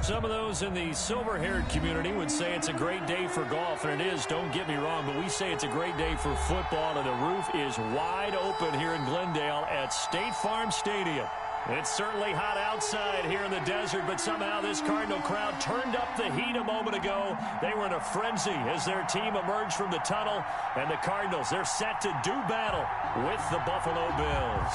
Some of those in the silver-haired community would say it's a great day for golf, and it is, don't get me wrong, but we say it's a great day for football, and the roof is wide open here in Glendale at State Farm Stadium. It's certainly hot outside here in the desert, but somehow this Cardinal crowd turned up the heat a moment ago. They were in a frenzy as their team emerged from the tunnel, and the Cardinals, they're set to do battle with the Buffalo Bills.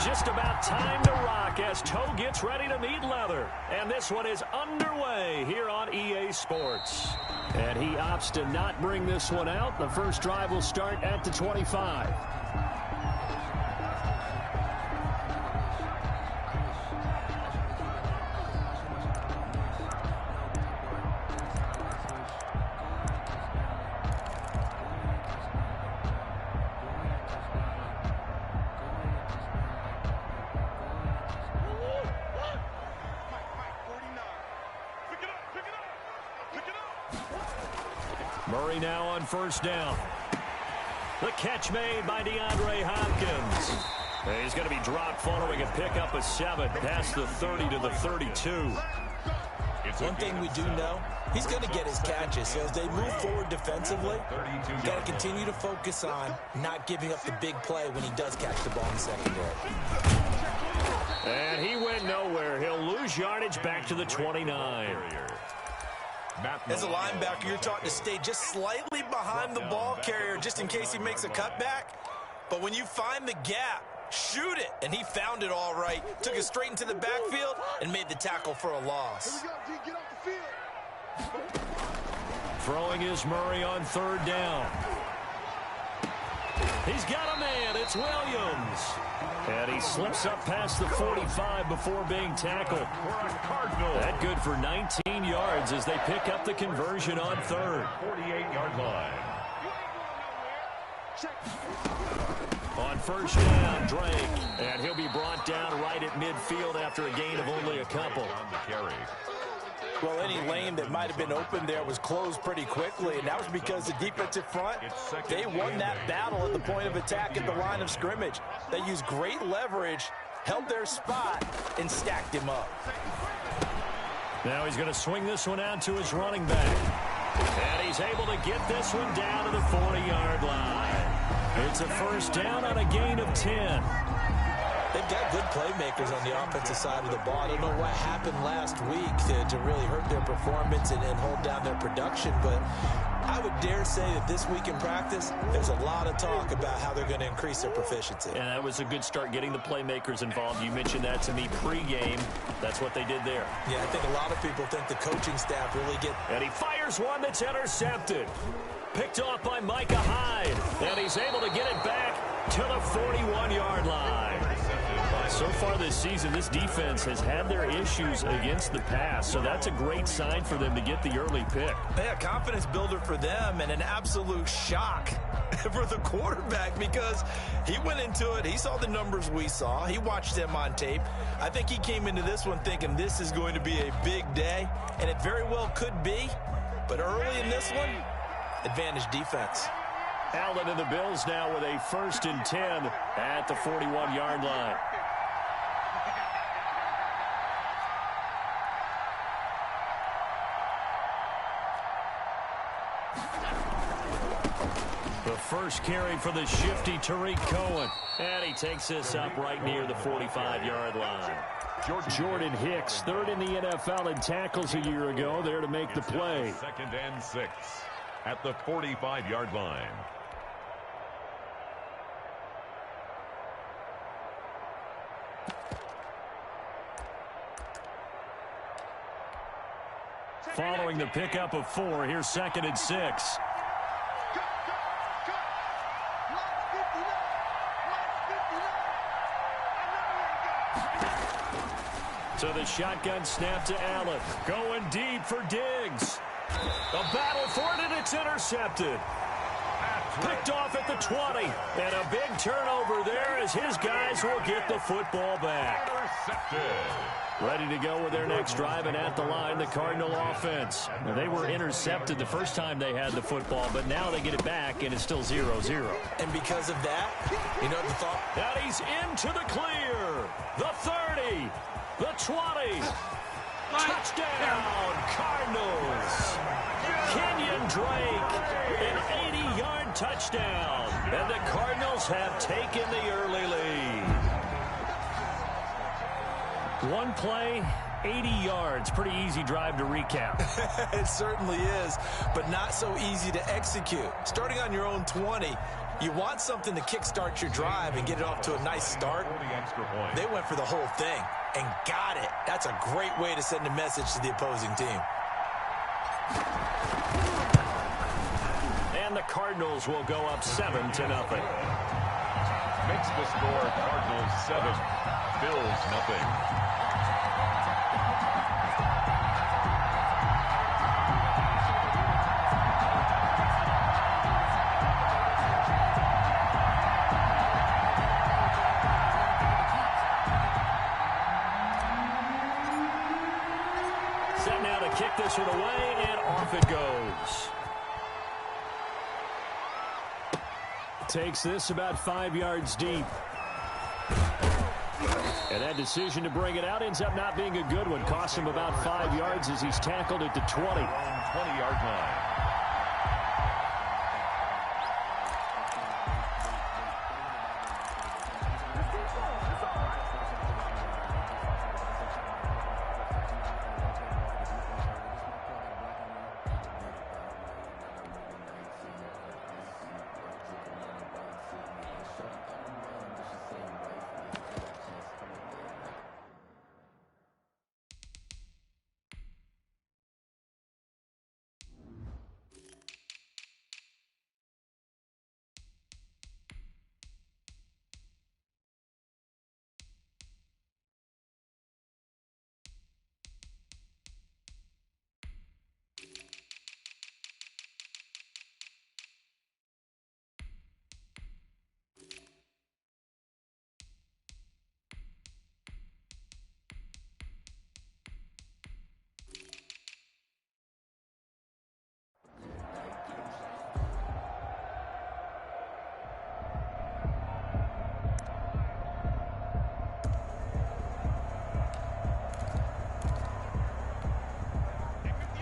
Just about time to rock as Toe gets ready to meet leather. And this one is underway here on EA Sports. And he opts to not bring this one out. The first drive will start at the 25. Murray now on first down. The catch made by DeAndre Hopkins. He's going to be dropped following a pickup of 7 past the 30 to the 32. One thing we do know, he's going to get his catches. So as they move forward defensively, you got to continue to focus on not giving up the big play when he does catch the ball in the secondary. And he went nowhere. He'll lose yardage back to the 29. As a linebacker, you're taught to stay just slightly behind the ball carrier just in case he makes a cutback. But when you find the gap, shoot it. And he found it all right. Took it straight into the backfield and made the tackle for a loss. Throwing is Murray on third down. He's got a man. It's Williams. And he slips up past the 45 before being tackled. That good for 19 yards as they pick up the conversion on third. 48-yard line. On first down, Drake. And he'll be brought down right at midfield after a gain of only a couple. Well, any lane that might have been open there was closed pretty quickly, and that was because the defensive front, they won that battle at the point of attack at the line of scrimmage. They used great leverage, held their spot, and stacked him up. Now he's going to swing this one out to his running back. And he's able to get this one down to the 40-yard line. It's a first down on a gain of 10. They've got good playmakers on the offensive side of the ball. I don't know what happened last week to really hurt their performance and hold down their production, but I would dare say that this week in practice, there's a lot of talk about how they're going to increase their proficiency. And that was a good start getting the playmakers involved. You mentioned that to me pregame. That's what they did there. Yeah, I think a lot of people think the coaching staff really get... And he fires one that's intercepted. Picked off by Micah Hyde. And he's able to get it back to the 41-yard line. So far this season, this defense has had their issues against the pass, so that's a great sign for them to get the early pick. Yeah, confidence builder for them and an absolute shock for the quarterback because he went into it. He saw the numbers we saw. He watched them on tape. I think he came into this one thinking this is going to be a big day, and it very well could be. But early in this one, advantage defense. Allen and the Bills now with a 1st and 10 at the 41-yard line. The first carry for the shifty Tariq Cohen. And he takes this up right near the 45-yard line. Jordan Hicks, 3rd in the NFL in tackles a year ago, there to make the play. 2nd and 6 at the 45-yard line. Following the pickup of 4, here's 2nd and 6. So the shotgun snap to Allen. Going deep for Diggs. A battle for it, and it's intercepted. Picked off at the 20. And a big turnover there as his guys will get the football back. Ready to go with their next drive, and at the line, the Cardinal offense. Now, they were intercepted the first time they had the football, but now they get it back, and it's still 0-0. And because of that, you know the thought? That he's into the clear. The 30. The 20. Touchdown, Cardinals. Kenyon Drake, an 80-yard touchdown. And the Cardinals have taken the early lead. One play, 80 yards. Pretty easy drive to recap. It certainly is, but not so easy to execute. Starting on your own 20, you want something to kickstart your drive and get it off to a nice start. They went for the whole thing and got it. That's a great way to send a message to the opposing team. And the Cardinals will go up 7-0. Makes the score Cardinals 7, Bills nothing. Set now to kick this one away, and off it goes. Takes this about 5 yards deep. And that decision to bring it out ends up not being a good one. Costs him about 5 yards as he's tackled at the 20. 20-yard line.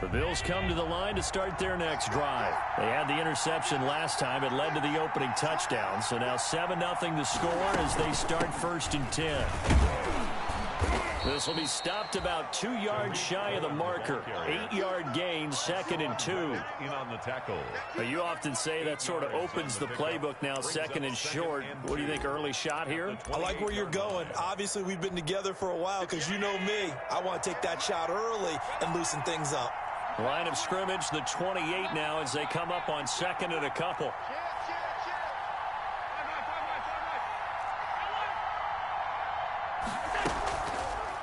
The Bills come to the line to start their next drive. They had the interception last time. It led to the opening touchdown. So now 7-0 the score as they start 1st and 10. This will be stopped about 2 yards shy of the marker. 8-yard gain, 2nd and 2. In on the tackle. Now, you often say that sort of opens the playbook now, 2nd and short. What do you think, early shot here? I like where you're going. Obviously, we've been together for a while because you know me. I want to take that shot early and loosen things up. Line of scrimmage, the 28 now as they come up on 2nd and a couple.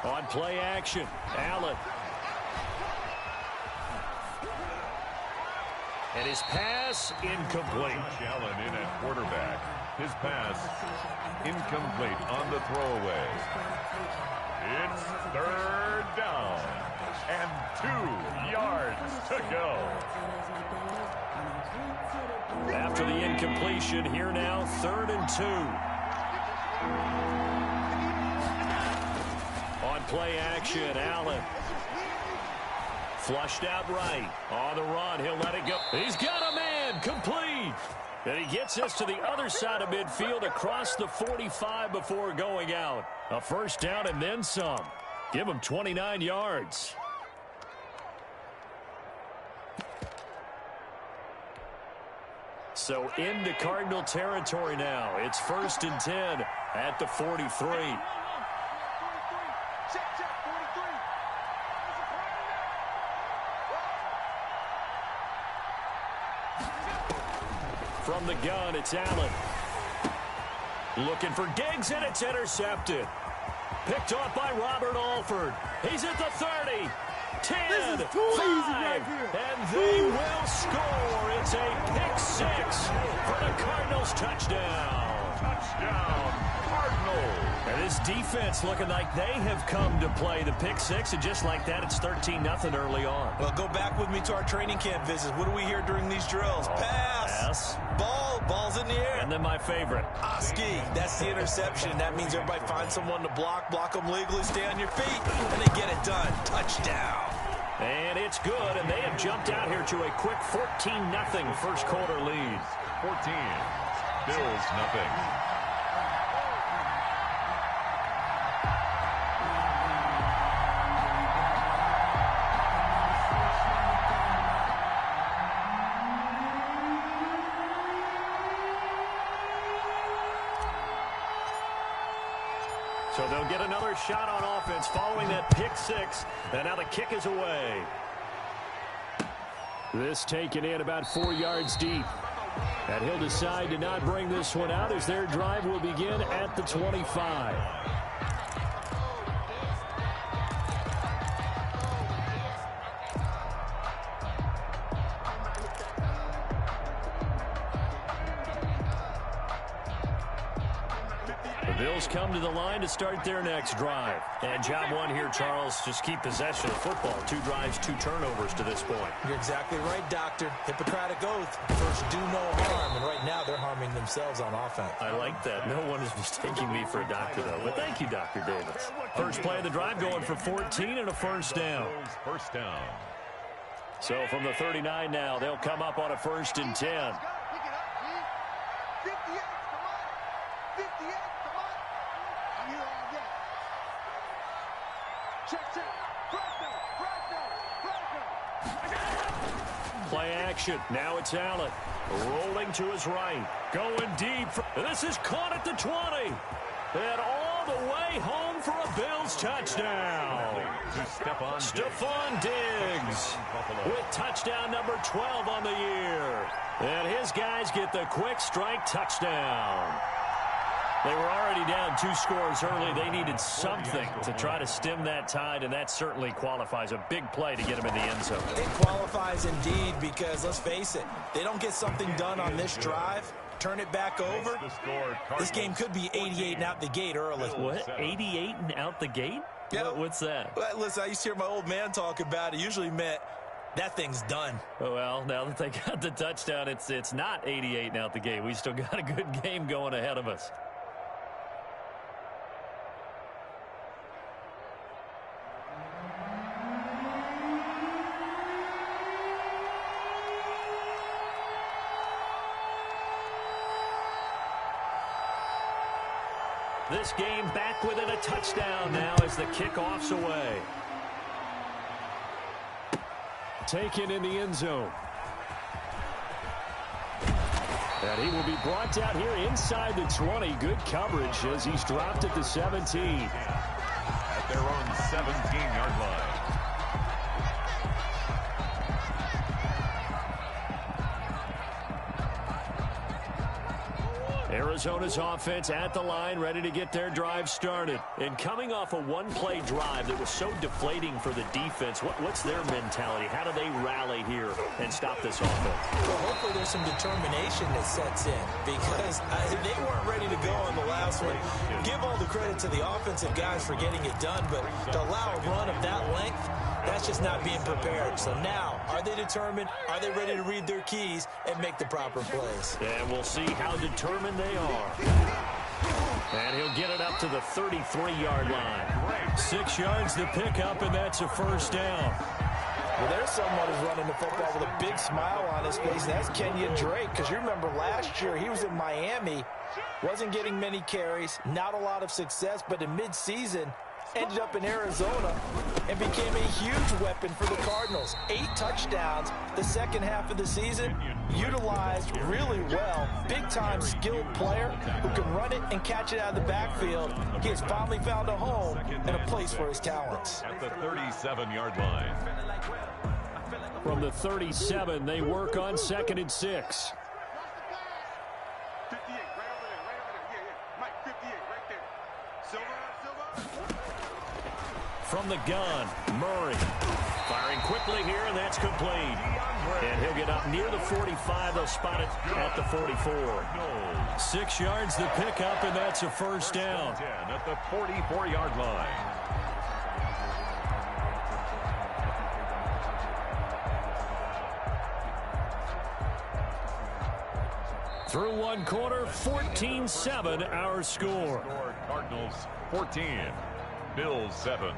On play action, Allen. And his pass incomplete. Allen in at quarterback. His pass incomplete on the throwaway. It's 3rd down and 2 yards to go. After the incompletion, here now, 3rd and 2. On play action, Allen. Flushed out right. On the run, he'll let it go. He's got a man, complete. And he gets this to the other side of midfield across the 45 before going out. A 1st down and then some. Give him 29 yards. So into Cardinal territory now. It's 1st and 10 at the 43. From the gun, it's Allen. Looking for Diggs, and it's intercepted. Picked off by Robert Alford. He's at the 30. 10, 5, and they will score. It's a pick 6 for the Cardinals touchdown. Touchdown, Cardinals. And this defense looking like they have come to play. The pick six, and just like that, it's 13-0 early on. Well, go back with me to our training camp visits. What do we hear during these drills? Pass. Ball's in the air. And then my favorite. Oski, that's the interception. That means everybody finds someone to block them legally, stay on your feet, and they get it done. Touchdown. And it's good, and they have jumped out here to a quick 14-0 first quarter lead. 14, Bills nothing. So they'll get another shot on offense following that pick six. And now the kick is away. This taken in about 4 yards deep. And he'll decide to not bring this one out as their drive will begin at the 25. Bills come to the line to start their next drive. And job one here, Charles, just keep possession of football. 2 drives, 2 turnovers to this point. You're exactly right, Doctor. Hippocratic oath. First, do no harm. And right now, they're harming themselves on offense. I like that. No one is mistaking me for a doctor, though. But thank you, Dr. Davis. First play of the drive going for 14 and a first down. First down. So from the 39 now, they'll come up on a 1st and 10. Play action. Now it's Allen. Rolling to his right. Going deep. This is caught at the 20. And all the way home for a Bills touchdown. Stephon Diggs with touchdown number 12 on the year. And his guys get the quick strike touchdown. They were already down 2 scores early. They needed something to try to stem that tide, and that certainly qualifies. A big play to get them in the end zone. It qualifies indeed because, let's face it, they don't get something done on this drive, turn it back over, this game could be 88 and out the gate early. What? 88 and out the gate? Yeah. What's that? Well, listen, I used to hear my old man talk about it. Usually meant that thing's done. Well, now that they got the touchdown, it's not 88 and out the gate. We still got a good game going ahead of us. This game back within a touchdown now as the kickoff's away. Taken in the end zone. And he will be brought down here inside the 20. Good coverage as he's dropped at the 17. At their own 17-yard line. Arizona's offense at the line, ready to get their drive started. And coming off a one-play drive that was so deflating for the defense, what's their mentality? How do they rally here and stop this offense? Well, hopefully there's some determination that sets in because they weren't ready to go on the last one. Give all the credit to the offensive guys for getting it done, but to allow a run of that length, that's just not being prepared. So now, are they determined? Are they ready to read their keys and make the proper plays? And we'll see how determined they are. And he'll get it up to the 33-yard line. 6 yards to pick up, and that's a first down. Well, there's someone who's running the football with a big smile on his face, and that's Kenyon Drake, because you remember last year he was in Miami, wasn't getting many carries, not a lot of success, but in midseason, ended up in Arizona and became a huge weapon for the Cardinals. 8 touchdowns the second half of the season, utilized really well. Big-time skilled player who can run it and catch it out of the backfield. He has finally found a home and a place for his talents. At the 37-yard line. From the 37, they work on 2nd and 6. From the gun, Murray. Firing quickly here, and that's complete. And he'll get up near the 45. They'll spot it at the 44. 6 yards the pickup, and that's a first down. 10 at the 44-yard line. Through one quarter, 14-7 our score. Cardinals 14, Bills 7.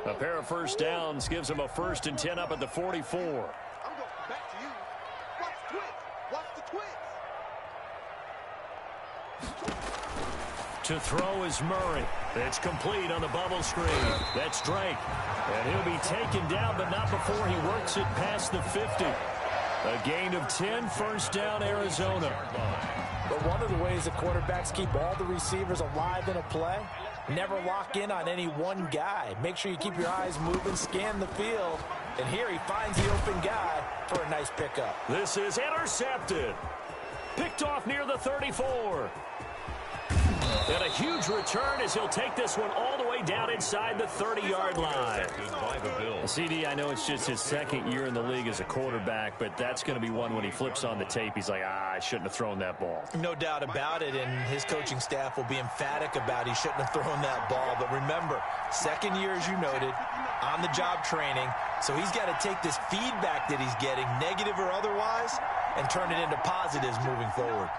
A pair of first downs gives them a 1st and 10 up at the 44. To throw is Murray. It's complete on the bubble screen. That's Drake. And he'll be taken down, but not before he works it past the 50. A gain of 10, first down, Arizona. But one of the ways the quarterbacks keep all the receivers alive in a play, never lock in on any one guy. Make sure you keep your eyes moving, scan the field. And here he finds the open guy for a nice pickup. This is intercepted. Picked off near the 34. And a huge return as he'll take this one all the way down inside the 30-yard line. CD, I know it's just his 2nd year in the league as a quarterback, but that's going to be one when he flips on the tape. He's like, I shouldn't have thrown that ball. No doubt about it, and his coaching staff will be emphatic about he shouldn't have thrown that ball. But remember, 2nd year, as you noted, on-the-job training, so he's got to take this feedback that he's getting, negative or otherwise, and turn it into positives moving forward.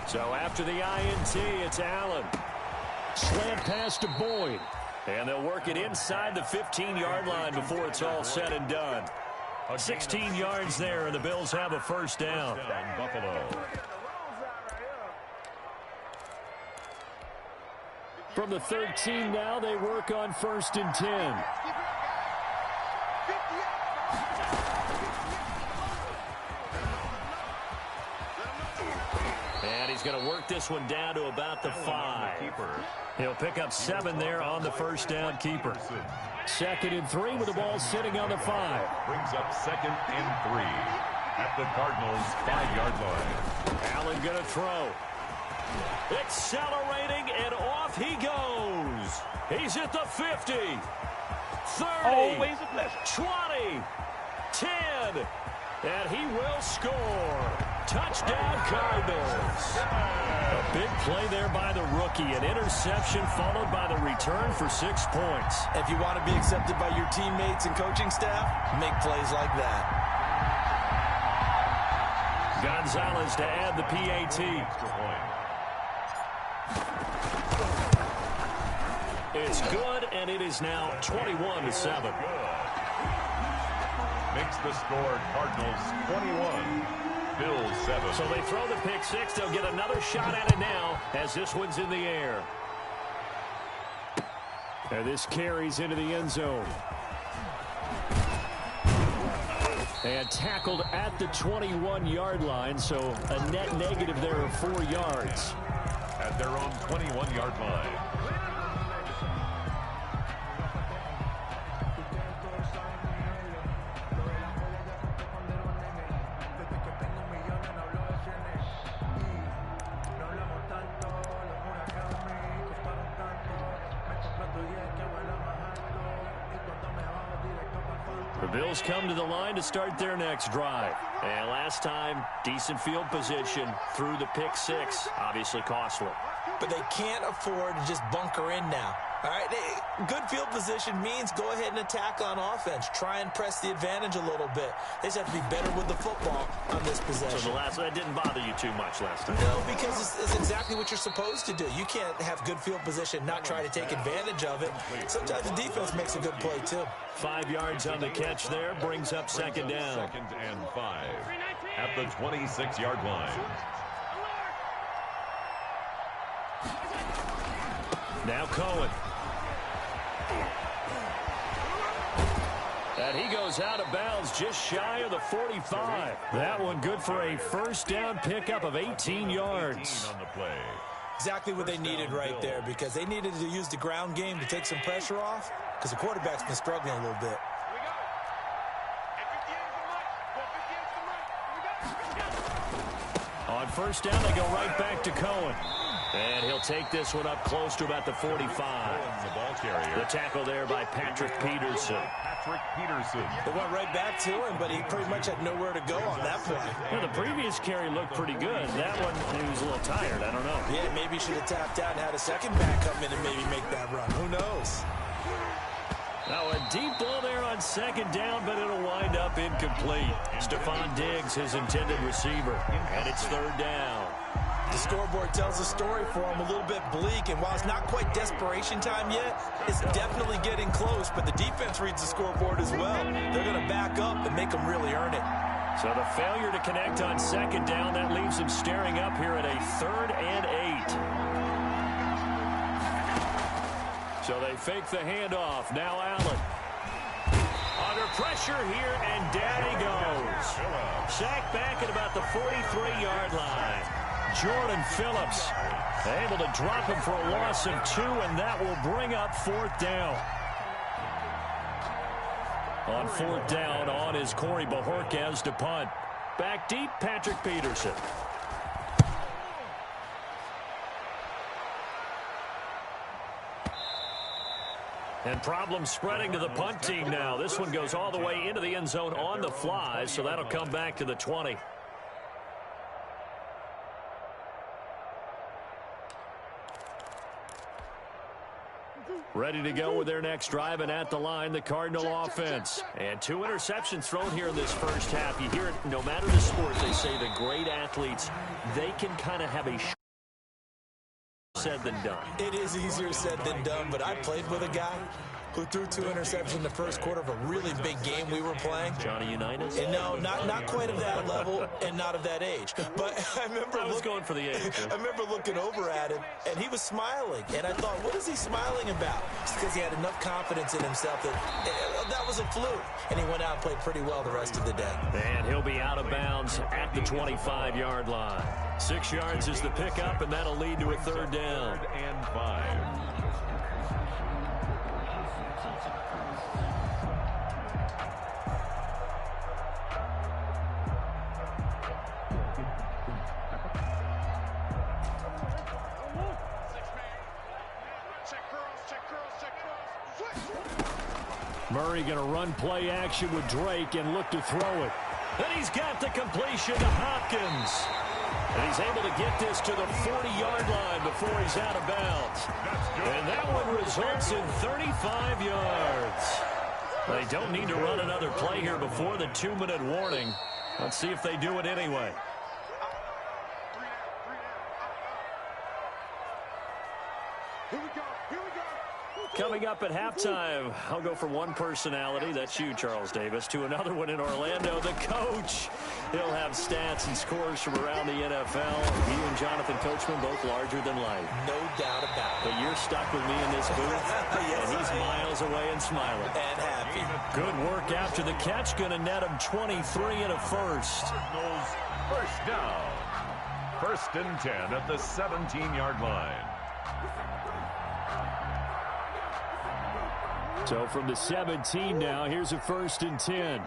So after the INT, it's Allen. Slant pass to Boyd. And they'll work it inside the 15-yard line before it's all said and done. 16 yards there, and the Bills have a first down. Buffalo. From the 13 now, they work on 1st and 10. And he's going to work this one down to about the 5. He'll pick up 7 there on the first down keeper. 2nd and 3 with the ball sitting on the 5. Brings up 2nd and 3 at the Cardinals' 5-yard line. Allen going to throw. Accelerating, and off he goes. He's at the 50. 30. Always a pleasure. 20. 10. And he will score. Touchdown, Cardinals. A big play there by the rookie. An interception followed by the return for 6 points. If you want to be accepted by your teammates and coaching staff, make plays like that. Gonzalez to add the PAT. It's good, and it is now 21-7. Makes the score Cardinals 21, Bills 7. So they throw the pick 6. They'll get another shot at it now as this one's in the air. And this carries into the end zone. And tackled at the 21-yard line, so a net negative there of 4 yards. At their own 21-yard line. The Bills come to the line to start their next drive. And last time, decent field position through the pick 6. Obviously costly. But they can't afford to just bunker in now. All right, good field position means go ahead and attack on offense. Try and press the advantage a little bit. They just have to be better with the football on this possession. So that didn't bother you too much last time? No, because it's exactly what you're supposed to do. You can't have good field position, not try to take advantage of it. Sometimes the defense makes a good play, too. 5 yards on the catch there, brings up 2nd down. 2nd and 5 at the 26-yard line. Now Cohen. And he goes out of bounds just shy of the 45. That one good for a first down pickup of 18 yards. On the play. Exactly what they needed right there, because they needed to use the ground game to take some pressure off, because the quarterback's been struggling a little bit. On first down, they go right back to Cohen. And he'll take this one up close to about the 45. The ball carrier. The tackle there by Patrick Peterson. Patrick Peterson. They went right back to him, but he pretty much had nowhere to go on that play. Well, the previous carry looked pretty good. That one, he was a little tired. I don't know. Yeah, maybe he should have tapped out and had a second back come in and maybe make that run. Who knows? Now a deep ball there on second down, but it'll wind up incomplete. Stephon Diggs, his intended receiver, and it's third down. The scoreboard tells a story for him, a little bit bleak, and while it's not quite desperation time yet, it's definitely getting close, but the defense reads the scoreboard as well. They're going to back up and make them really earn it. So the failure to connect on second down, that leaves them staring up here at a 3rd and 8. So they fake the handoff. Now Allen. Under pressure here, and down he goes. Sacked back at about the 43-yard line. Jordan Phillips able to drop him for a loss of 2, and that will bring up 4th down. On 4th down, on is Corey Bajorquez to punt. Back deep, Patrick Peterson. And problems spreading to the punt team now. This one goes all the way into the end zone on the fly, so that'll come back to the 20. Ready to go with their next drive, and at the line, the Cardinal offense. And 2 interceptions thrown here in this first half. You hear it, no matter the sport, they say the great athletes, they can kind of have a said than done. It is easier said than done, but I played with a guy who threw 2 interceptions in the first quarter of a really big game we were playing. Johnny Unitas? And no, not quite of that level and not of that age. But I remember I was going for the age. I remember looking over at him, and he was smiling. And I thought, what is he smiling about? It's because he had enough confidence in himself that was a fluke. And he went out and played pretty well the rest of the day. And he'll be out of bounds at the 25-yard line. 6 yards is the pickup, and that'll lead to a 3rd down. 3rd and 5. Murray going to run play action with Drake and look to throw it. And he's got the completion to Hopkins. And he's able to get this to the 40-yard line before he's out of bounds. And that one results in 35 yards. They don't need to run another play here before the 2-minute warning. Let's see if they do it anyway. Coming up at halftime, I'll go from one personality, that's you, Charles Davis, to another one in Orlando, the coach. He'll have stats and scores from around the NFL. He and Jonathan Coachman, both larger than life. No doubt about it. But you're stuck with me in this booth, Yes, and he's miles away and smiling. And happy. Good work after the catch, going to net him 23 and a first. Cardinals first down. 1st and 10 at the 17-yard line. So from the 17 now, here's a 1st and 10.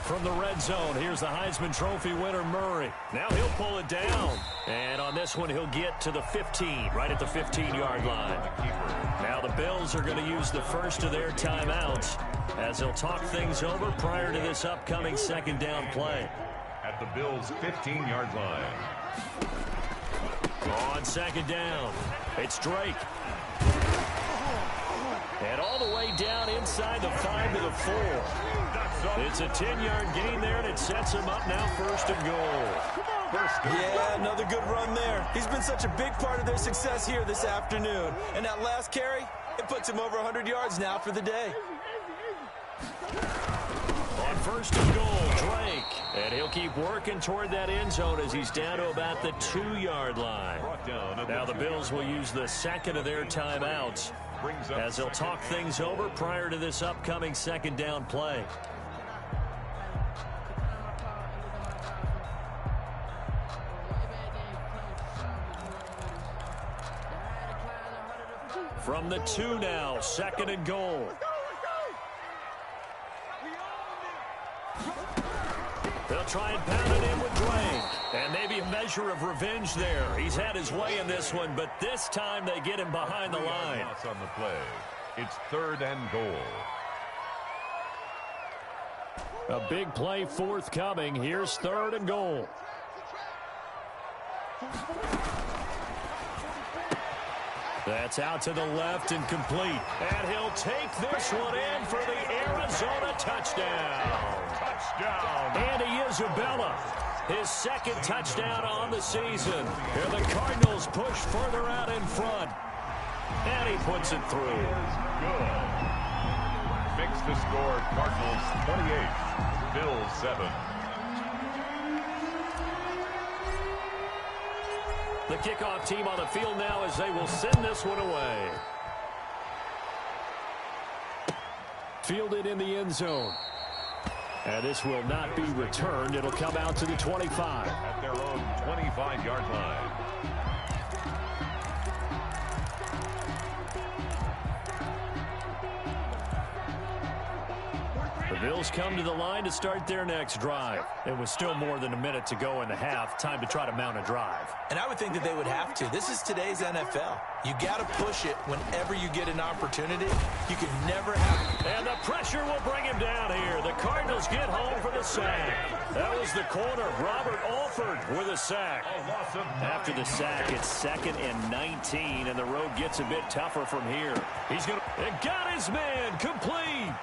From the red zone, here's the Heisman Trophy winner, Murray. Now he'll pull it down. And on this one, he'll get to the 15, right at the 15-yard line. Now the Bills are going to use the first of their timeouts as they'll talk things over prior to this upcoming 2nd down play. At the Bills' 15-yard line. On 2nd down, it's Drake. And all the way down inside the 5 to the 4. It's a 10-yard gain there, and it sets him up now 1st and goal. Yeah, another good run there. He's been such a big part of their success here this afternoon. And that last carry, it puts him over 100 yards now for the day. On First and goal, Drake. And he'll keep working toward that end zone as he's down to about the 2-yard line. Now the Bills will use the second of their timeouts as they'll talk things over prior to this upcoming second down play. From the 2 now, second and goal. They'll try and pound it in with Drake. And maybe a measure of revenge there. He's had his way in this one, but this time they get him behind the line. On the play. It's third and goal. A big play forthcoming. Here's third and goal. That's out to the left and complete. And he'll take this one in for the Arizona touchdown. Touchdown. Andy Isabella, his second touchdown on the season. Here the Cardinals push further out in front. And he puts it through. Good. Makes the score Cardinals 28, Bills 7. The kickoff team on the field now as they will send this one away. Fielded in the end zone. And this will not be returned. It'll come out to the 25. At their own 25-yard line. The Bills come to the line to start their next drive. It was still more than a minute to go in the half. Time to try to mount a drive. And I would think that they would have to. This is today's NFL. You got to push it whenever you get an opportunity. You can never have... And the pressure will bring him down here. The Cardinals get home for the sack. That was the corner, Robert Alford, with a sack. After the sack, it's 2nd and 19, and the road gets a bit tougher from here. He's going to... And got his man complete.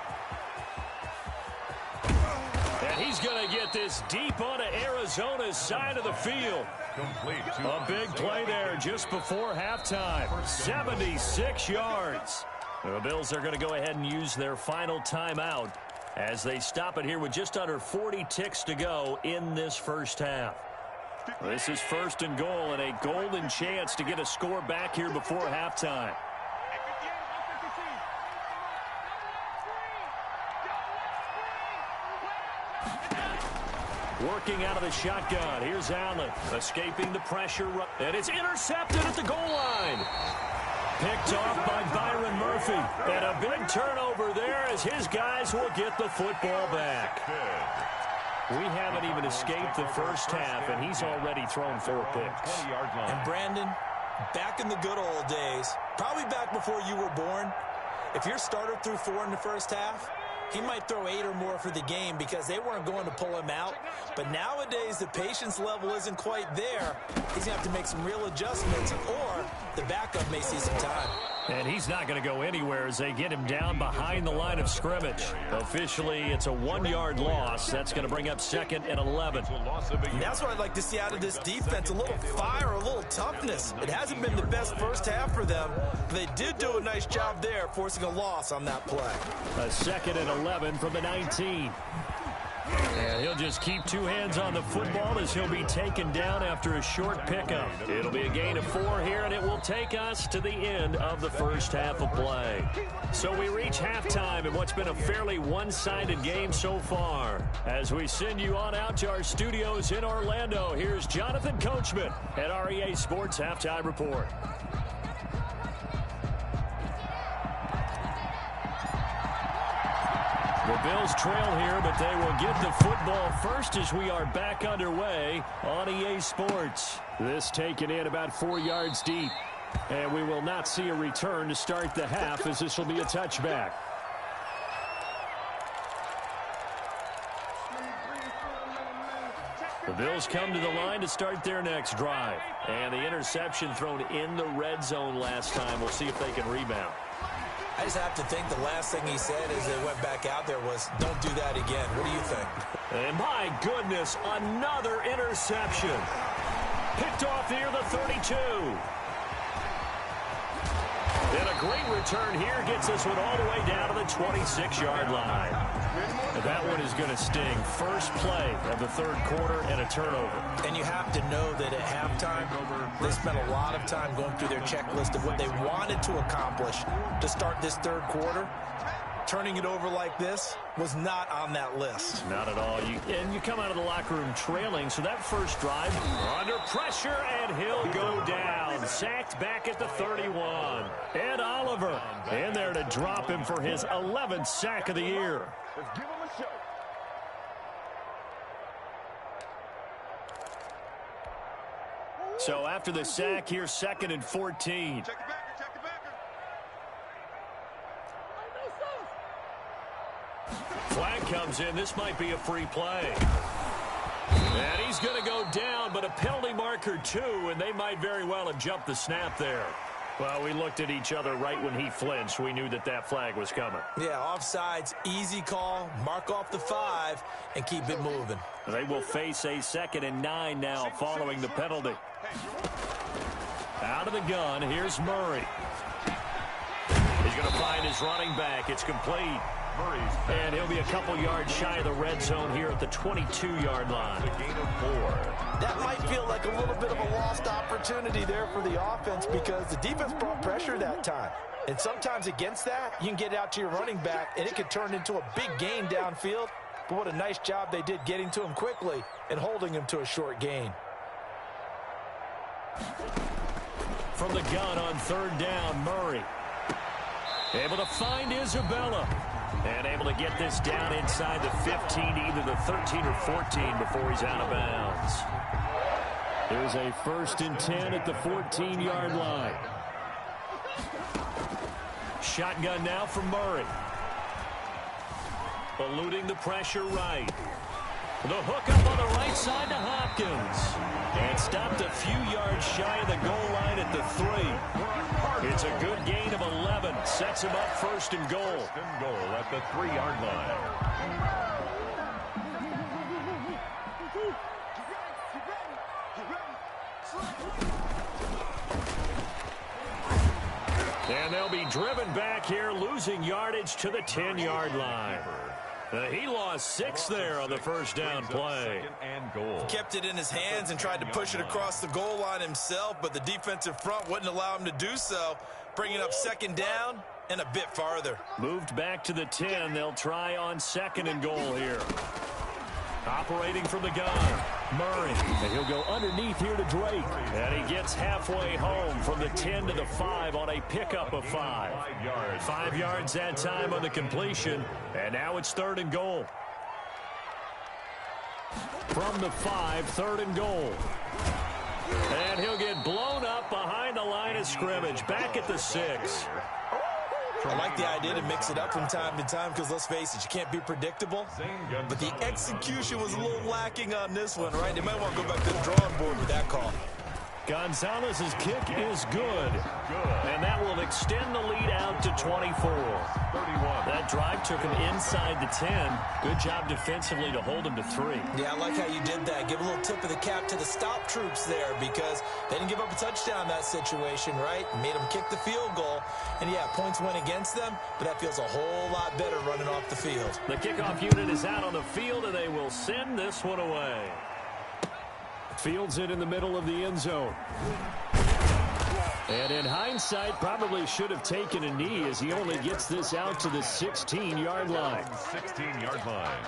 And he's going to get this deep onto Arizona's side of the field. Complete. A big play there just before halftime. 76 yards. The Bills are going to go ahead and use their final timeout as they stop it here with just under 40 ticks to go in this first half. This is first and goal and a golden chance to get a score back here before halftime. Working out of the shotgun. Here's Allen escaping the pressure. And it's intercepted at the goal line. Picked off by Byron Murphy. And a big turnover there as his guys will get the football back. We haven't even escaped the first half, and he's already thrown 4 picks. And Brandon, back in the good old days, probably back before you were born, if your starter threw 4 in the first half, he might throw 8 or more for the game because they weren't going to pull him out. But nowadays, the patience level isn't quite there. He's going to have to make some real adjustments, or the backup may see some time. And he's not going to go anywhere as they get him down behind the line of scrimmage. Officially, it's a 1-yard loss. That's going to bring up 2nd and 11. And that's what I'd like to see out of this defense, a little fire, a little toughness. It hasn't been the best first half for them. They did do a nice job there, forcing a loss on that play. A 2nd and 11 from the 19. And he'll just keep 2 hands on the football as he'll be taken down after a short pickup. It'll be a gain of 4 here, and it will take us to the end of the first half of play. So we reach halftime in what's been a fairly one-sided game so far. As we send you on out to our studios in Orlando, here's Jonathan Coachman at REA Sports Halftime Report. The Bills trail here, but they will get the football first as we are back underway on EA Sports. This taken in about 4 yards deep. And we will not see a return to start the half as this will be a touchback. The Bills come to the line to start their next drive. And the interception thrown in the red zone last time. We'll see if they can rebound. I just have to think the last thing he said as they went back out there was, don't do that again. What do you think? And my goodness, another interception. Picked off near the 32. And And a great return here gets this one all the way down to the 26-yard line. And that one is going to sting. First play of the third quarter and a turnover. And you have to know that at halftime, they spent a lot of time going through their checklist of what they wanted to accomplish to start this third quarter. Turning it over like this was not on that list. Not at all. And you come out of the locker room trailing, so that first drive under pressure, and he'll go down. Sacked back at the 31. Ed Oliver in there to drop him for his 11th sack of the year. Let's give him a show. So after the sack, here's 2nd and 14. Check it back. Flag comes in. This might be a free play. And he's going to go down, but a penalty marker too, and they might very well have jumped the snap there. Well, we looked at each other right when he flinched. We knew that that flag was coming. Yeah, offsides, easy call, mark off the 5, and keep it moving. They will face a 2nd and 9 now following the penalty. Out of the gun, here's Murray. He's going to find his running back. It's complete. And he'll be a couple yards shy of the red zone here at the 22-yard line. A gain of 4. That might feel like a little bit of a lost opportunity there for the offense because the defense brought pressure that time. And sometimes against that, you can get out to your running back, and it could turn into a big gain downfield. But what a nice job they did getting to him quickly and holding him to a short gain. From the gun on 3rd down, Murray. Able to find Isabella. And able to get this down inside the 15, either the 13 or 14 before he's out of bounds. There's a 1st and 10 at the 14-yard line. Shotgun now from Murray. Eluding the pressure right. The hook up on the right side to Hopkins. And stopped a few yards shy of the goal line at the 3. It's a good gain of 11. Sets him up 1st and goal. 1st and goal at the 3-yard line. And they'll be driven back here, losing yardage to the 10-yard line. He lost 6 there on the first down play. Kept it in his hands and tried to push it across the goal line himself, but the defensive front wouldn't allow him to do so, bringing up 2nd down and a bit farther. Moved back to the 10. They'll try on 2nd and goal here. Operating from the gun, Murray. And he'll go underneath here to Drake. And he gets halfway home from the 10 to the 5 on a pickup of 5. 5 yards that time on the completion. And now it's 3rd and goal. From the 5, 3rd and goal. And he'll get blown up behind the line of scrimmage. Back at the 6. I like the idea to mix it up from time to time because, let's face it, you can't be predictable. But the execution was a little lacking on this one, right? They might want to go back to the drawing board with that call. Gonzalez's kick is good. And that will extend the lead out to 24. 31. That drive took him inside the 10. Good job defensively to hold him to 3. Yeah, I like how you did that. Give a little tip of the cap to the stop troops there because they didn't give up a touchdown in that situation, right? Made them kick the field goal. And, yeah, points went against them, but that feels a whole lot better running off the field. The kickoff unit is out on the field, and they will send this one away. Fields it in the middle of the end zone. And in hindsight, probably should have taken a knee as he only gets this out to the 16-yard line. 16-yard line.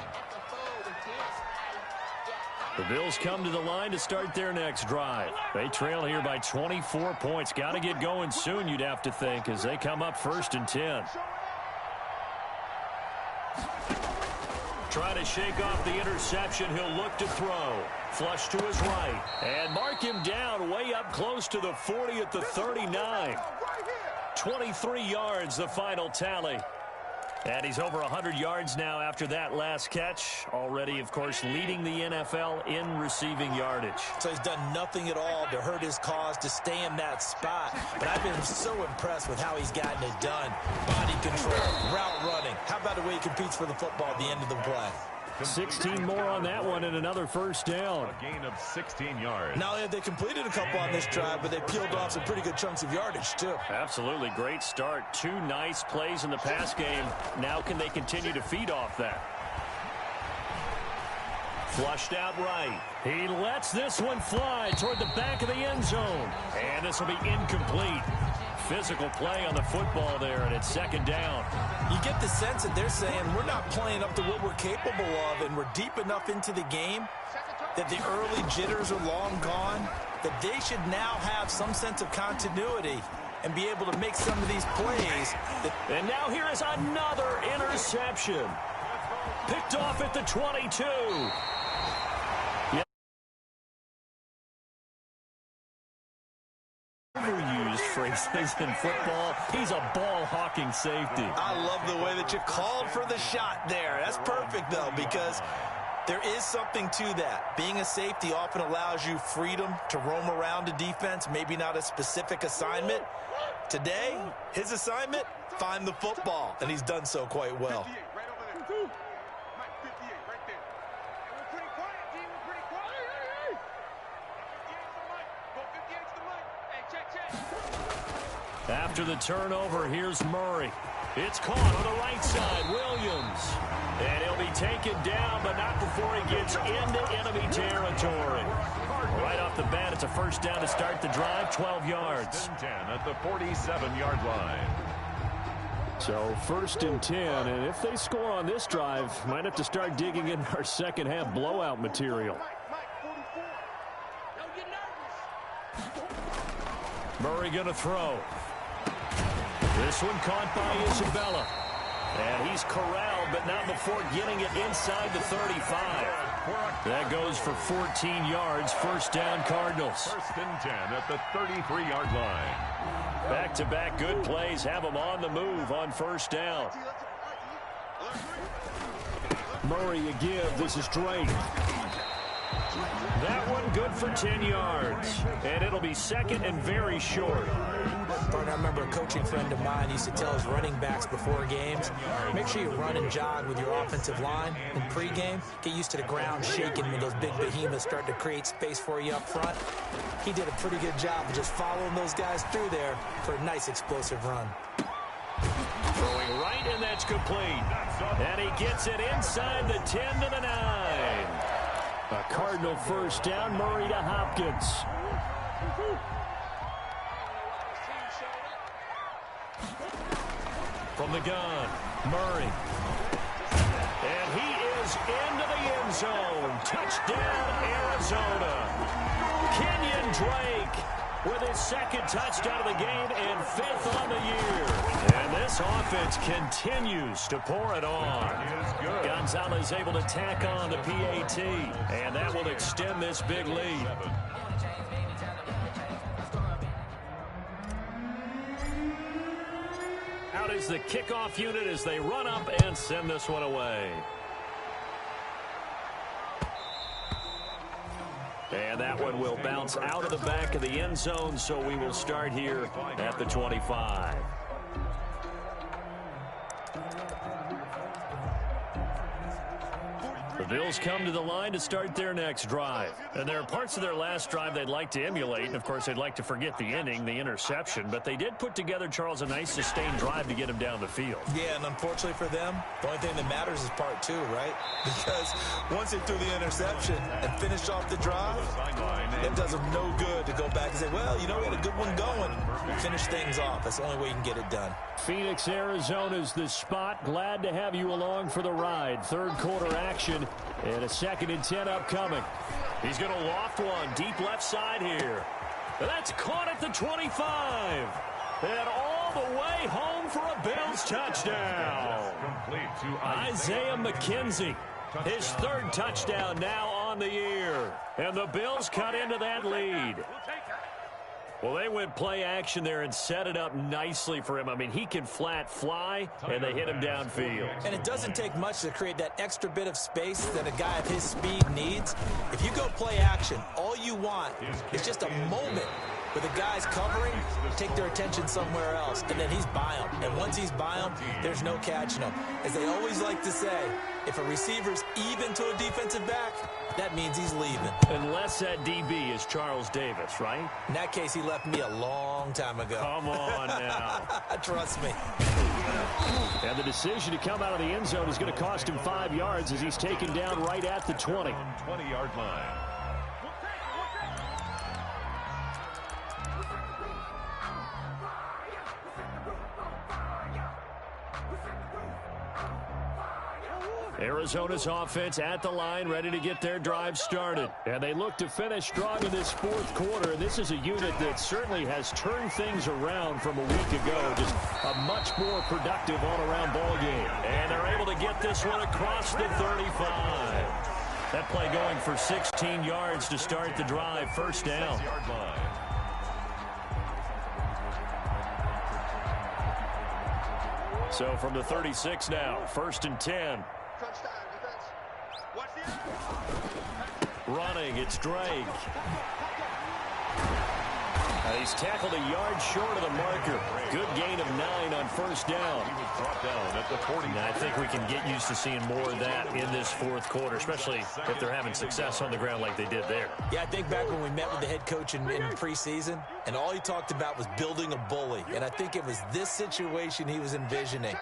The Bills come to the line to start their next drive. They trail here by 24 points. Got to get going soon, you'd have to think, as they come up 1st and 10. Try to shake off the interception. He'll look to throw. Flush to his right. And mark him down way up close to the 40 at the 39. 23 yards, the final tally. And he's over 100 yards now after that last catch. Already, of course, leading the NFL in receiving yardage. So he's done nothing at all to hurt his cause to stay in that spot. But I've been so impressed with how he's gotten it done. Body control, route running. How about the way he competes for the football at the end of the play? 16 more on that one and another first down. A gain of 16 yards. Not only have they completed a couple on this drive, but they peeled off some pretty good chunks of yardage, too. Absolutely great start. 2 nice plays in the pass game. Now can they continue to feed off that? Flushed out right. He lets this one fly toward the back of the end zone. And this will be incomplete. Physical play on the football there, and it's second down. You get the sense that they're saying we're not playing up to what we're capable of, and we're deep enough into the game that the early jitters are long gone, that they should now have some sense of continuity and be able to make some of these plays. And now here is another interception. Picked off at the 22. Overused phrases in football. He's a ball-hawking safety. I love the way that you called for the shot there. That's perfect, though, because there is something to that. Being a safety often allows you freedom to roam around a defense, maybe not a specific assignment. Today, his assignment, find the football, and he's done so quite well. After the turnover, here's Murray. It's caught on the right side. Williams. And he'll be taken down, but not before he gets into enemy territory. Right off the bat, it's a first down to start the drive, 12 yards. 10 at the 47-yard line. So first and 10, and if they score on this drive, might have to start digging in our second half blowout material. Murray going to throw. This one caught by Isabella. And he's corralled, but not before getting it inside the 35. That goes for 14 yards. First down, Cardinals. First and 10 at the 33-yard line. Back-to-back good plays have them on the move on first down. Murray a give. This is Drake. That one good for 10 yards. And it'll be second and very short. I remember a coaching friend of mine used to tell his running backs before games, make sure you run and jog with your offensive line in pregame. Get used to the ground shaking when those big behemoths start to create space for you up front. He did a pretty good job of just following those guys through there for a nice explosive run. Throwing right, and that's complete. And he gets it inside the 10 to the 9. A Cardinal first down, Murray to Hopkins. From the gun, Murray. And he is into the end zone. Touchdown, Arizona. Kenyon Drake with his second touchdown of the game and 5th on the year. And this offense continues to pour it on. Gonzalez able to tack on the PAT, and that will extend this big lead. Out is the kickoff unit as they run up and send this one away. And that one will bounce out of the back of the end zone, so we will start here at the 25. The Bills come to the line to start their next drive. And there are parts of their last drive they'd like to emulate. And, of course, they'd like to forget the ending, the interception. But they did put together, Charles, a nice sustained drive to get him down the field. Yeah, and unfortunately for them, the only thing that matters is part 2, right? Because once they threw the interception and finished off the drive, it does them no good to go back and say, well, you know, we had a good one going. Finish things off. That's the only way you can get it done. Phoenix, Arizona's the spot. Glad to have you along for the ride. Third quarter action and a 2nd and 10 upcoming. He's going to loft one deep left side here. That's caught at the 25. And all the way home for a Bills touchdown. Complete to Isaiah McKenzie. His 3rd touchdown now on the year. And the Bills cut into that lead. Well, they went play action there and set it up nicely for him. I mean, he can flat fly, and they hit him downfield. And it doesn't take much to create that extra bit of space that a guy of his speed needs. If you go play action, all you want is just a moment With the guys covering, take their attention somewhere else, and then he's by them. And once he's by them, there's no catching him. As they always like to say, if a receiver's even to a defensive back, that means he's leaving. Unless that DB is Charles Davis, right? In that case, he left me a long time ago. Come on now. Trust me. And the decision to come out of the end zone is going to cost him 5 yards as he's taken down right at the 20. 20-yard line. Arizona's offense at the line, ready to get their drive started. And they look to finish strong in this fourth quarter. And this is a unit that certainly has turned things around from a week ago. Just a much more productive all-around ball game. And they're able to get this one across the 35. That play going for 16 yards to start the drive. First down. So from the 36 now, 1st and 10. Running, it's Drake. He's tackled a yard short of the marker. Good gain of 9 on first down. He was brought down at the 40. And I think we can get used to seeing more of that in this fourth quarter, especially if they're having success on the ground like they did there. Yeah, I think back when we met with the head coach in preseason, and all he talked about was building a bully. And I think it was this situation he was envisioning.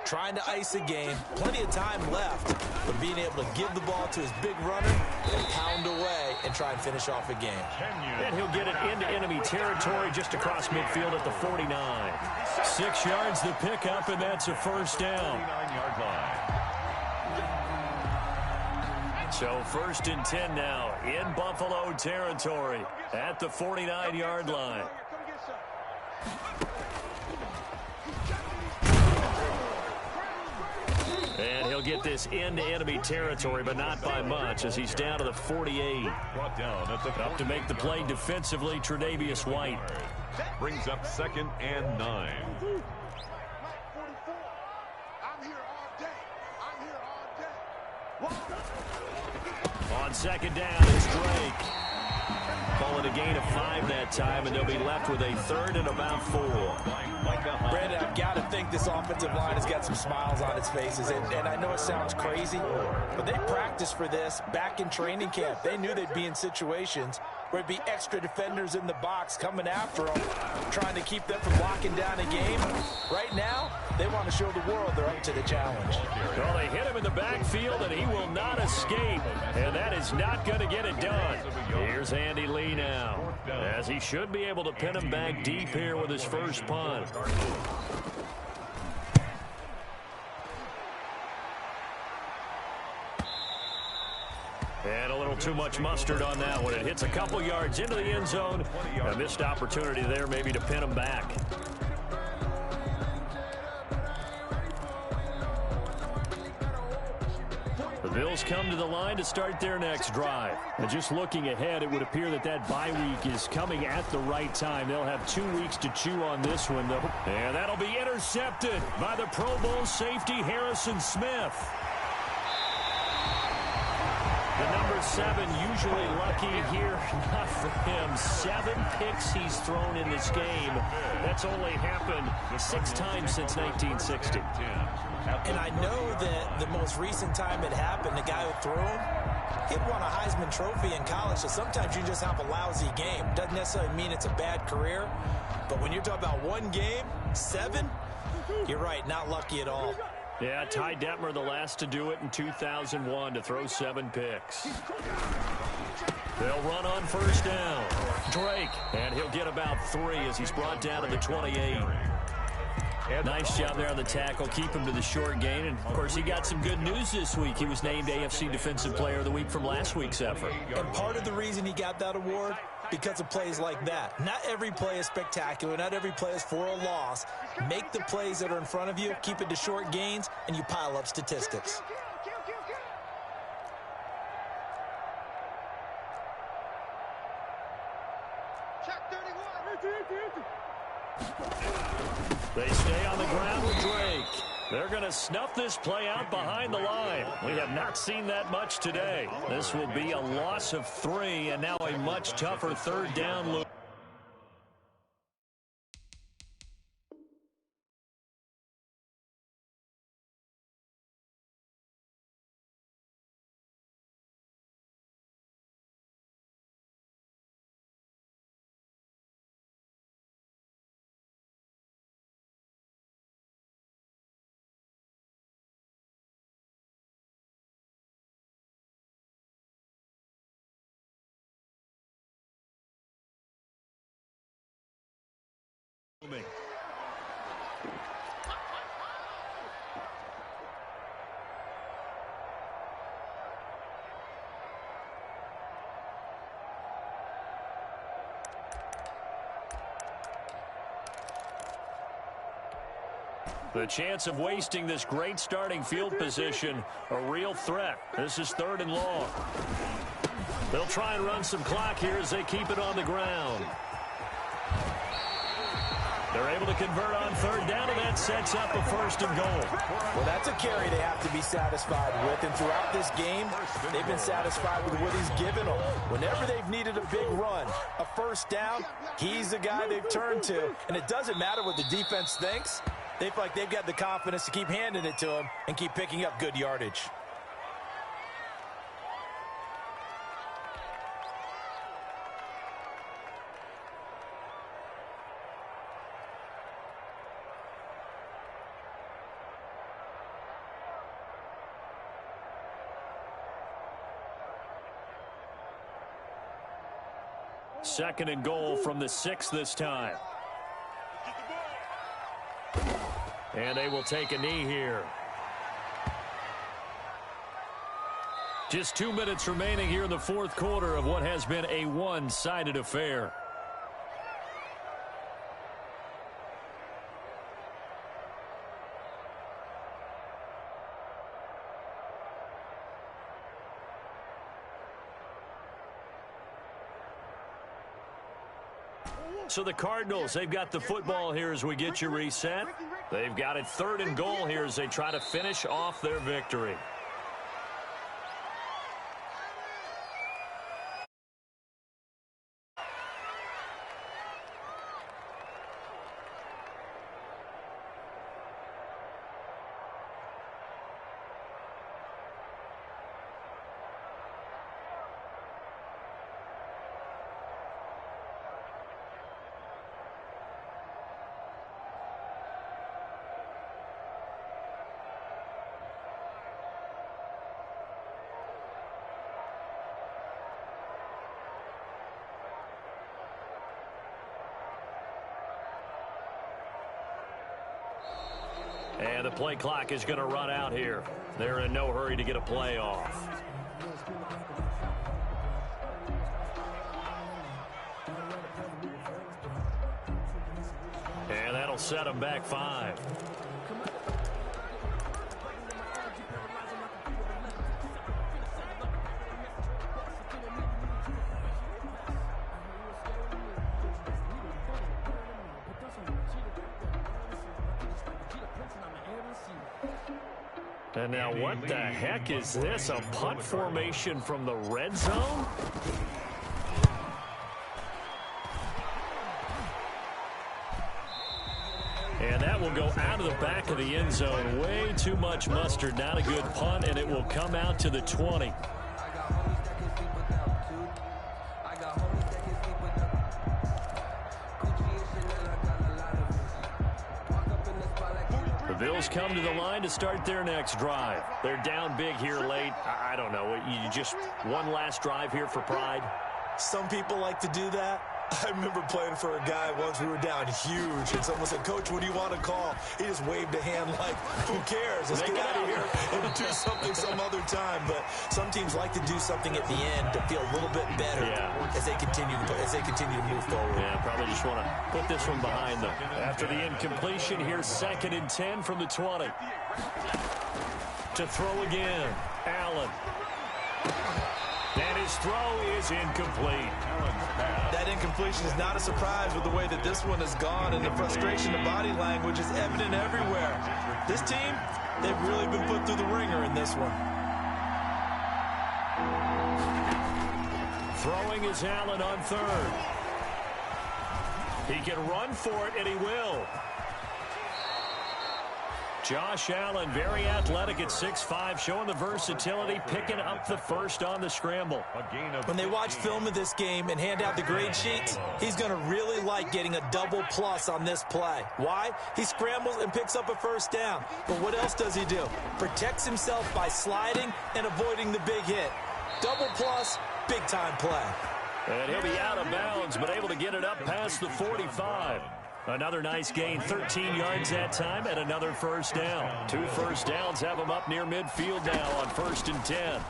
Trying to ice a game, plenty of time left, but being able to give the ball to his big runner and pound away and try and finish off a game. And he'll get it into enemy territory just across midfield at the 49. 6 yards the pickup, and that's a first down. 49-yard line. So 1st and 10 now in Buffalo territory at the 49-yard line. And he'll get this into enemy territory, but not by much, as he's down to the 48. Brought down at the Up to make the play defensively, TreDavious White. Brings up 2nd and 9. On 2nd down, it's Drake. Calling a gain of 5 that time, and they'll be left with a 3rd and about 4. Brandon, I've got to think this offensive line has got some smiles on its faces. And I know it sounds crazy, but they practiced for this back in training camp. They knew they'd be in situations where there'd be extra defenders in the box coming after them, trying to keep them from locking down a game. Right now, they want to show the world they're up to the challenge. Well, they hit him in the backfield, and he will not escape. And that is not going to get it done. Here's Andy Lee now, as he should be able to pin him back deep here with his first punt. And a little too much mustard on that one. It hits a couple yards into the end zone. A missed opportunity there maybe to pin him back. The Bills come to the line to start their next drive. And just looking ahead, it would appear that that bye week is coming at the right time. They'll have 2 weeks to chew on this one, though. And that'll be intercepted by the Pro Bowl safety Harrison Smith. The number 7 usually lucky here. Not for him. 7 picks he's thrown in this game. That's only happened 6 times since 1960. And I know that the most recent time it happened, the guy who threw him, he had won a Heisman Trophy in college, so sometimes you just have a lousy game. Doesn't necessarily mean it's a bad career, but when you're talking about one game, 7, you're right, not lucky at all. Yeah, Ty Detmer, the last to do it in 2001, to throw 7 picks. They'll run on first down. Drake, and he'll get about 3 as he's brought down to the 28. Nice job there on the tackle. Keep him to the short gain. And, of course, he got some good news this week. He was named AFC Defensive Player of the Week from last week's effort. And part of the reason he got that award, because of plays like that. Not every play is spectacular. Not every play is for a loss. Make the plays that are in front of you, keep it to short gains, and you pile up statistics. They stay on the ground with Drake. They're going to snuff this play out behind the line. We have not seen that much today. This will be a loss of 3, and now a much tougher 3rd down look. The chance of wasting this great starting field position, a real threat. This is 3rd and long. They'll try and run some clock here as they keep it on the ground. They're able to convert on 3rd down, and that sets up a 1st and goal. Well, that's a carry they have to be satisfied with. And throughout this game, they've been satisfied with what he's given them. Whenever they've needed a big run, a 1st down, he's the guy they've turned to. And it doesn't matter what the defense thinks. They feel like they've got the confidence to keep handing it to him and keep picking up good yardage. Second and goal from the 6 this time. And they will take a knee here. Just 2 minutes remaining here in the 4th quarter of what has been a one-sided affair. So the Cardinals, they've got the football here as we get you reset. They've got it 3rd and goal here as they try to finish off their victory. And the play clock is going to run out here. They're in no hurry to get a play off. And that'll set them back 5. And now what the heck is this? A punt formation from the red zone? And that will go out of the back of the end zone. Way too much mustard. Not a good punt, and it will come out to the 20. The Bills come to the line to start their next drive. They're down big here late. I don't know. You just one last drive here for pride? Some people like to do that. I remember playing for a guy once. We were down huge, and someone said, "Coach, what do you want to call?" He just waved a hand like, who cares? Let's get out of here and do something some other time. But some teams like to do something at the end to feel a little bit better as they continue to move forward. Yeah, probably just want to put this one behind them. After the incompletion, here's 2nd and 10 from the 20. To throw again, Allen. And his throw is incomplete. That incompletion is not a surprise with the way that this one has gone, and the frustration, the body language is evident everywhere. This team, they've really been put through the ringer in this one. Throwing is Allen on 3rd. He can run for it, and he will. Josh Allen, very athletic at 6'5", showing the versatility, picking up the first on the scramble. When they watch film of this game and hand out the grade sheets, he's going to really like getting a double plus on this play. Why? He scrambles and picks up a 1st down. But what else does he do? Protects himself by sliding and avoiding the big hit. Double plus, big-time play. And he'll be out of bounds, but able to get it up past the 45. Another nice gain, 13 yards that time, and another 1st down. 2 first downs have him up near midfield now on 1st and 10.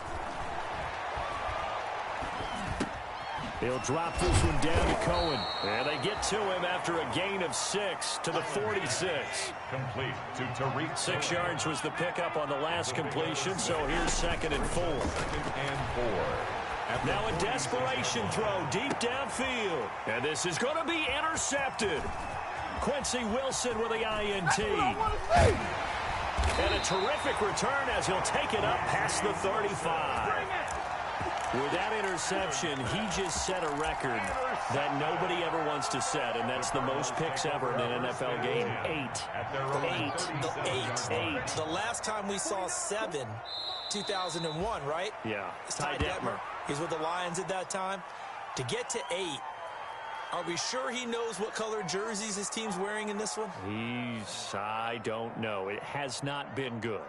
He'll drop this one down to Cohen. And they get to him after a gain of 6 to the 46. Complete to Tariq. 6 yards was the pickup on the last completion, so here's 2nd and 4. 2nd and 4. Now a desperation throw deep downfield. And this is going to be intercepted. Quincy Wilson with the INT. And a terrific return as he'll take it up past the 35. With that interception, he just set a record that nobody ever wants to set, and that's the most picks ever in an NFL game. 8. The last time we saw 7, 2001, right? Yeah. It's Ty Detmer. He's with the Lions at that time. To get to 8, are we sure he knows what color jerseys his team's wearing in this one? I don't know. It has not been good.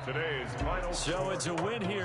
Today's final So it's a win here.